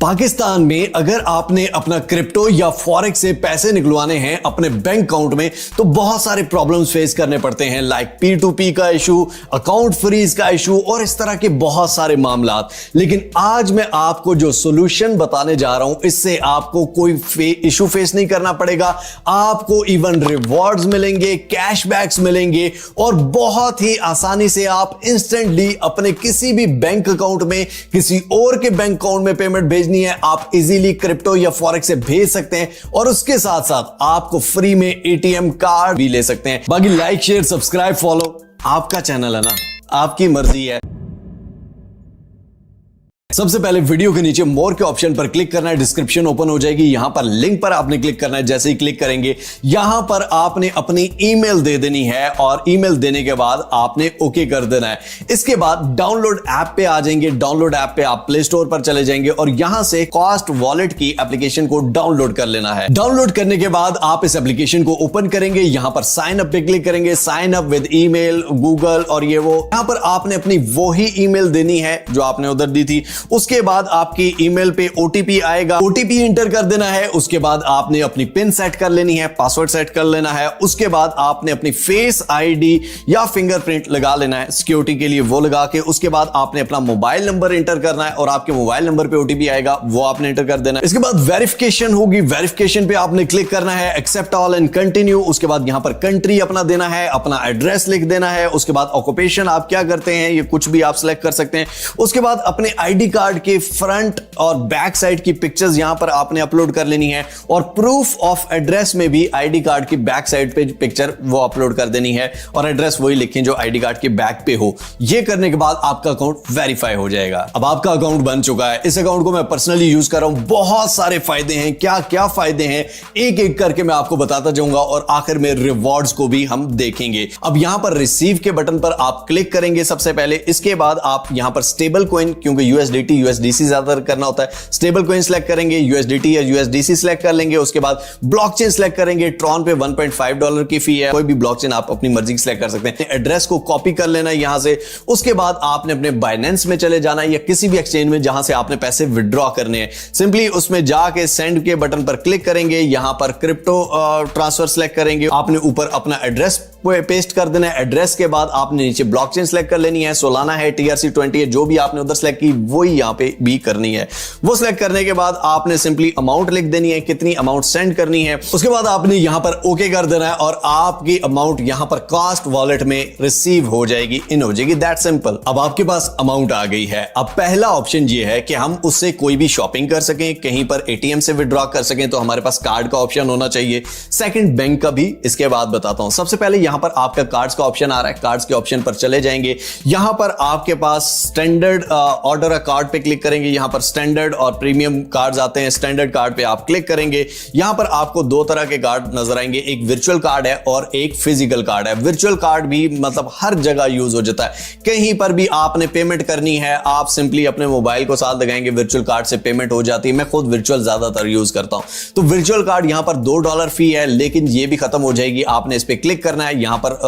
पाकिस्तान में अगर आपने अपना क्रिप्टो या फॉरेक्स से पैसे निकलवाने हैं अपने बैंक अकाउंट में तो बहुत सारे प्रॉब्लम्स फेस करने पड़ते हैं, लाइक P2P का इशू, अकाउंट फ्रीज का इशू और इस तरह के बहुत सारे मामलात। लेकिन आज मैं आपको जो सॉल्यूशन बताने जा रहा हूं, इससे आपको कोई इशू फेस नहीं करना पड़ेगा। आपको इवन रिवॉर्ड्स मिलेंगे, कैशबैक्स मिलेंगे और बहुत ही आसानी से आप इंस्टेंटली अपने किसी भी बैंक अकाउंट में किसी और के बैंक अकाउंट में पेमेंट भेजनी है, आप इजीली क्रिप्टो या फॉरेक्स से भेज सकते हैं और उसके साथ साथ आपको फ्री में एटीएम कार्ड भी ले सकते हैं। बाकी लाइक, शेयर, सब्सक्राइब, फॉलो आपका चैनल है ना, आपकी मर्जी है। सबसे पहले वीडियो के नीचे मोर के ऑप्शन पर क्लिक करना है, डिस्क्रिप्शन ओपन हो जाएगी, यहां पर लिंक पर आपने क्लिक करना है। जैसे ही क्लिक करेंगे यहां पर आपने अपनी ईमेल दे देनी है और ईमेल देने के बाद आपने ओके कर देना है। इसके बाद डाउनलोड ऐप पे आ जाएंगे। डाउनलोड ऐप पे आप प्ले स्टोर पर चले जाएंगे और यहां से कॉस्ट वॉलेट की एप्लीकेशन को डाउनलोड कर लेना है। डाउनलोड करने के बाद आप इस एप्लीकेशन को ओपन करेंगे, यहां पर साइन अप पे क्लिक करेंगे, sign up with email, Google और ये वो। यहां पर आपने अपनी वही ईमेल देनी है जो आपने उधर दी थी। उसके बाद आपकी ईमेल पे ओटीपी आएगा, ओटीपी इंटर कर देना है। उसके बाद आपने अपनी पिन सेट कर लेनी है, पासवर्ड सेट कर लेना है। उसके बाद आपने अपनी फेस आईडी या फिंगरप्रिंट लगा लेना है सिक्योरिटी के लिए, वो लगा के उसके बाद आपने अपना मोबाइल नंबर इंटर करना है और आपके मोबाइल नंबर पे ओटीपी आएगा, वो आपने इंटर कर देना है। इसके बाद वेरिफिकेशन होगी, वेरिफिकेशन पे आपने क्लिक करना है, एक्सेप्ट ऑल एंड कंटिन्यू। उसके बाद यहां पर कंट्री अपना देना है, अपना एड्रेस लिख देना है। उसके बाद ऑक्यूपेशन आप क्या करते हैं ये कुछ भी आप सिलेक्ट कर सकते हैं। उसके बाद अपने आईडी कार्ड के फ्रंट और बैक साइड की पिक्चर्स यहां पर आपने अपलोड कर लेनी है और प्रूफ ऑफ एड्रेस में भी आईडी कार्ड की बैक साइड पे पिक्चर वो अपलोड कर देनी है और एड्रेस वही लिखें जो आईडी कार्ड के बैक पे हो। ये करने के बाद आपका अकाउंट वेरीफाई हो जाएगा। अब आपका अकाउंट बन चुका है। इस अकाउंट को मैं पर्सनली यूज कर रहा हूं। बहुत सारे फायदे हैं। क्या क्या फायदे हैं एक एक करके मैं आपको बताता जाऊंगा और आखिर में रिवॉर्ड्स को भी हम देखेंगे। अब यहां पर रिसीव के बटन पर आप क्लिक करेंगे सबसे पहले। इसके बाद आप यहां पर स्टेबल कॉइन, क्योंकि यूएसडीटी यूएसडीसी ज्यादातर करना होता है, स्टेबल कॉइन सिलेक्ट करेंगे, यूएसडीटी या यूएसडीसी सिलेक्ट कर लेंगे। उसके बाद ब्लॉकचेन सिलेक्ट करेंगे। ट्रॉन पे $1.5 की फी है, कोई भी ब्लॉकचेन आप अपनी मर्जी की सिलेक्ट कर सकते हैं। एड्रेस को कॉपी कर लेना है यहां से। उसके बाद आपने अपने बाइनेंस में चले जाना है या किसी भी एक्सचेंज में जहां से आपने पैसे विड्रॉ करने हैं। सिंपली उसमें जाके सेंड के बटन पर क्लिक करेंगे, यहां पर क्रिप्टो ट्रांसफर सिलेक्ट करेंगे, आपने ऊपर अपना एड्रेस पेस्ट कर देना है। एड्रेस के बाद आपने नीचे ब्लॉकचेन सिलेक्ट कर लेनी है, सोलाना है, TRC20 है, जो भी आपने उधर सिलेक्ट की वही यहां पे भी करनी है। वो सिलेक्ट करने के बाद आपने सिंपली अमाउंट लिख देनी है, कितनी अमाउंट सेंड करनी है। उसके बाद आपने यहां पर ओके कर देना है और आपकी अमाउंट यहां पर कॉस्ट वॉलेट में रिसीव हो जाएगी, इन हो जाएगी। That simple. अब आपके पास अमाउंट आ गई है। अब पहला ऑप्शन ये है कि हम उससे कोई भी शॉपिंग कर सकें, कहीं पर एटीएम से विड्रॉ कर सकें, तो हमारे पास कार्ड का ऑप्शन होना चाहिए। सेकंड बैंक का भी इसके बाद बताता हूं। सबसे पहले यहां पर आपका कार्ड्स का ऑप्शन आ रहा है, कार्ड्स के ऑप्शन पर चले जाएंगे। यहां पर आपके पास स्टैंडर्ड ऑर्डर अ कार्ड पे क्लिक करेंगे, यहां पर स्टैंडर्ड और प्रीमियम कार्ड्स आते हैं। स्टैंडर्ड कार्ड पे आप क्लिक करेंगे, यहां पर आपको दो तरह के कार्ड नजर आएंगे, एक वर्चुअल कार्ड है और एक फिजिकल कार्ड है। वर्चुअल कार्ड भी मतलब हर जगह यूज हो जाता है, कहीं पर भी आपने पेमेंट करनी है आप सिंपली अपने मोबाइल को साथ लगाएंगे, वर्चुअल कार्ड से पेमेंट हो जाती है। मैं खुद वर्चुअल ज्यादातर यूज करता हूं। तो वर्चुअल कार्ड यहां पर $2 फी है, लेकिन ये भी खत्म हो जाएगी। आपने इस पे क्लिक करना है, यहां पर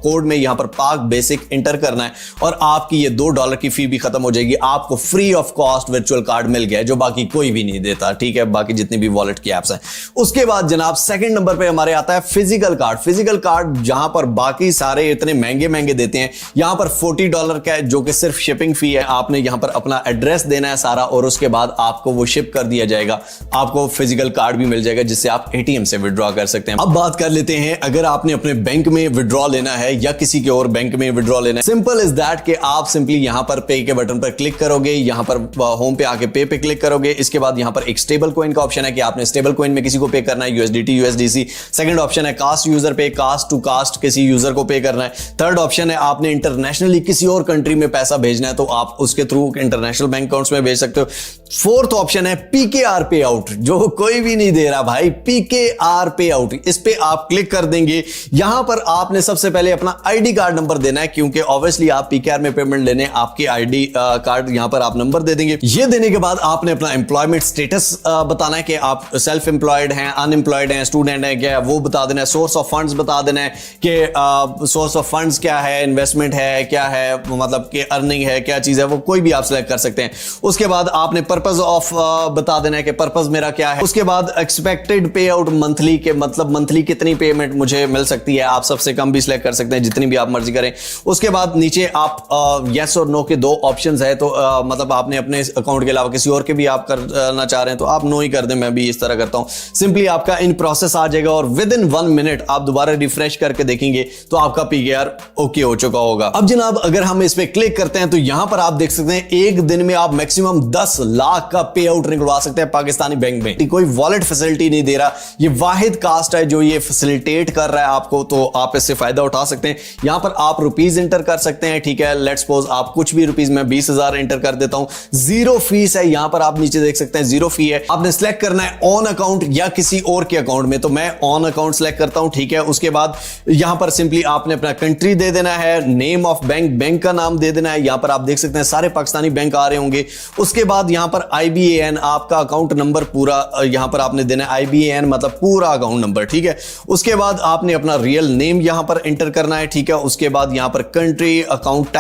कोड में यहां पर पाक बेसिक इंटर करना है और आपकी ये $2 की फी भी खत्म हो जाएगी। आपको free of cost virtual card मिल गया जो बाकी कोई भी नहीं देता, ठीक है, बाकी जितनी भी वॉलेट की एप्स हैं। उसके बाद जनाब सेकंड नंबर पे हमारे आता है फिजिकल कार्ड। फिजिकल कार्ड जहां पर बाकी सारे इतने महंगे महंगे देते हैं, यहां पर $40 का है जो कि सिर्फ शिपिंग फी है। आपने यहां पर अपना एड्रेस देना है सारा और उसके बाद आपको वो शिप कर दिया जाएगा। आपको फिजिकल कार्ड भी मिल जाएगा जिससे आप एटीएम से विड्रॉ कर सकते हैं। अब बात कर लेते हैं अगर आपने अपने बैंक में विड्रॉ लेना है या किसी के और बैंक में विड्रॉ लेना है। सिंपल इज दैट कि आप सिंपली यहां पर पे के बटन पर क्लिक करोगे, यहां पर होम पे आके पे क्लिक करोगे। इसके बाद यहां पर एक स्टेबल कॉइन का ऑप्शन है कि आपने स्टेबल कॉइन में किसी को पे करना है, यूएसडीटी यूएसडीसी। सेकंड ऑप्शन है कास्ट यूजर पे, कास्ट टू कास्ट किसी यूजर को पे करना है। थर्ड ऑप्शन है आपने इंटरनेशनली किसी और कंट्री में पैसा भेजना है तो आप उसके थ्रू इंटरनेशनल बैंक अकाउंट्स में भेज सकते हो। फोर्थ ऑप्शन है पीकेआर पे आउट, जो कोई भी नहीं दे रहा भाई, पीकेआर पे आउट। इस पे आप क्लिक कर देंगे, यहां पर आपने सबसे पहले अपना आईडी कार्ड नंबर देना है, क्योंकि ऑब्वियसली आप पीकेआर में पेमेंट लेने आपके आईडी कार्ड यहां पर आप नंबर दे देंगे। ये देने के बाद आपने अपना एम्प्लॉयमेंट स्टेटस बताना है कि आप सेल्फ एम्प्लॉयड हैं, अनएम्प्लॉयड हैं, स्टूडेंट हैं, क्या वो बता देना है। सोर्स ऑफ फंड्स बता देना है कि सोर्स ऑफ फंड्स क्या है, इन्वेस्टमेंट है, क्या है, मतलब कि अर्निंग है, क्या चीज है, वो कोई भी आप सिलेक्ट कर सकते हैं। उसके बाद आपने पर्पस ऑफ बता देना है कि पर्पस मेरा क्या है। उसके बाद एक्सपेक्टेड पे आउट मंथली के, मतलब मंथली कितनी पेमेंट मुझे मिल सकती है, आप सबसे कम भी सिलेक्ट कर सकते हैं, जितनी भी आप मर्जी करें। उसके बाद नीचे आप यस और नो के दो ऑप्शंस है, तो मतलब आपने अपने अकाउंट के अलावा किसी और के भी आप करना चाह रहे हैं तो आप नो ही कर दें, मैं भी इस तरह करता हूं। सिंपली आपका इन प्रोसेस आ जाएगा और विद इन 1 मिनट आप दोबारा रिफ्रेश करके देखेंगे तो आपका पीकेआर ओके हो चुका होगा। अब जनाब अगर हम इस पे क्लिक करते हैं तो यहां पर आप देख सकते हैं एक दिन में आप मैक्सिमम 10 लाख का पे आउट निकलवा सकते हैं पाकिस्तानी बैंक में। कोई वॉलेट फैसिलिटी नहीं दे रहा, ये वाहिद कास्ट है जो ये फैसिलिटेट कर रहा है आपको, तो आप इससे फायदा उठा सकते हैं। यहां पर आप रुपीज इंटर कर सकते हैं, ठीक है। लेट्स सपोज आप कुछ भी रुपीज में 20,000 इंटर कर देता हूं, जीरो फीस है। यहां पर आप नीचे देख सकते हैं जीरो फी है। आपने सिलेक्ट करना है ऑन अकाउंट या किसी और के अकाउंट में, तो मैं ऑन अकाउंट सिलेक्ट करता हूं, ठीक है। उसके बाद यहां पर सिंपली आपने अपना कंट्री दे देना है, नेम ऑफ बैंक, बैंक का नाम दे देना है। यहां पर आप देख सकते हैं सारे पाकिस्तानी बैंक आ रहे होंगे। उसके बाद यहां पर IBAN आपका अकाउंट नंबर पूरा यहां पर आपने देना है, IBAN मतलब पूरा अकाउंट नंबर, ठीक है। उसके बाद आपने अपना रियल नेम यहां पर एंटर करना है, ठीक है। उसके बाद यहां पर कंट्री, अकाउंट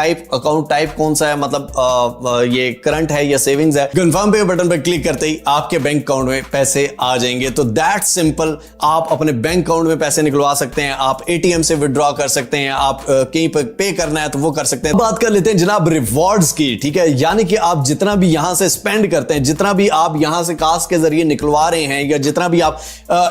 टाइप कौन सा है, मतलब ये करंट है या सेविंग्स है। कंफर्म पे बटन पर क्लिक करते ही आपके बैंक अकाउंट में पैसे आ जाएंगे। तो दैट सिंपल, आप अपने बैंक अकाउंट में पैसे निकलवा सकते हैं, आप ATM से विड्रॉ कर सकते हैं, आप कहीं पर पे करना है तो वो कर सकते हैं। बात कर लेते हैं जनाब रिवॉर्ड्स की, ठीक है। यानी कि आप जितना भी यहां से स्पेंड करते हैं, जितना भी आप यहां से कास्ट के जरिए निकलवा रहे हैं, या जितना भी आप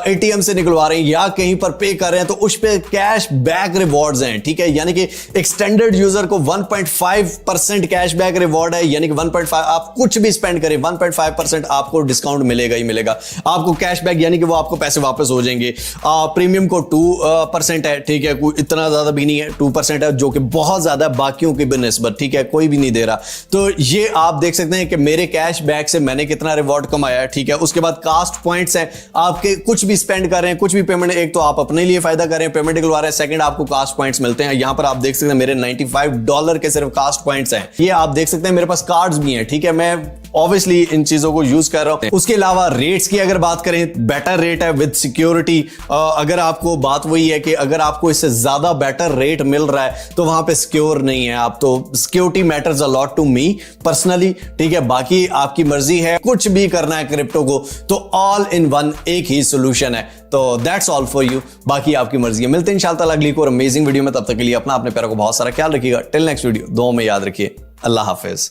ATM से निकलवा रहे हैं या कहीं पर पे कर रहे हैं, तो उस पे कैश बैक रिवॉर्ड्स हैं, ठीक है। यानी कि एक स्टैंडर्ड यूजर को 1.5% कैश बैक रिवॉर्ड है, यानी कि 1.5 आप कुछ भी स्पेंड करें 1.5% आपको डिस्काउंट मिलेगा ही मिलेगा आपको कैशबैक, यानी कि वो आपको पैसे वापस हो जाएंगे। प्रीमियम को 2% है, ठीक है, कोई इतना ज्यादा भी नहीं है, 2% है, जो कि बहुत ज्यादा है बाकियों की बिनस्बत, ठीक है, कोई भी नहीं दे रहा। तो ये आप देख सकते हैं कि मेरे कैशबैक से मैंने कितना रिवॉर्ड कमाया है, ठीक है। उसके बाद कास्ट पॉइंट्स हैं, आपके कुछ भी स्पेंड कर रहे हैं, कुछ भी पेमेंट, एक तो आप अपने लिए फायदा कर रहे हैं, पेमेंट निकलवा रहे हैं, सेकंड आपको कास्ट पॉइंट्स मिलते हैं। यहां पर आप देख सकते हैं मेरे $95 के सिर्फ कास्ट पॉइंट्स हैं। ये आप देख सकते हैं मेरे पास कार्ड्स भी हैं, ठीक है, मैं ऑब्वियसली इन चीजों को यूज कर रहा हूं। उसके अलावा रेट्स की अगर बात करें, बेटर रेट है विद सिक्योरिटी। अगर आपको बात वही है कि अगर आपको इससे ज्यादा बेटर रेट मिल रहा है तो वहां पे सिक्योर नहीं है आप, तो security matters a lot to me personally, ठीक है। बाकी आपकी मर्जी है, कुछ भी करना है क्रिप्टो को तो ऑल इन वन एक ही सोल्यूशन है। तो दैट्स ऑल फॉर यू, बाकी आपकी मर्जी है। मिलते हैं इंशाल्लाह अगली और अमेजिंग वीडियो में, तब तक के लिए अपने प्यारों को बहुत सारा ख्याल रखिएगा। टिल नेक्स्ट वीडियो, दुआ में याद रखिए। अल्लाह हाफिज।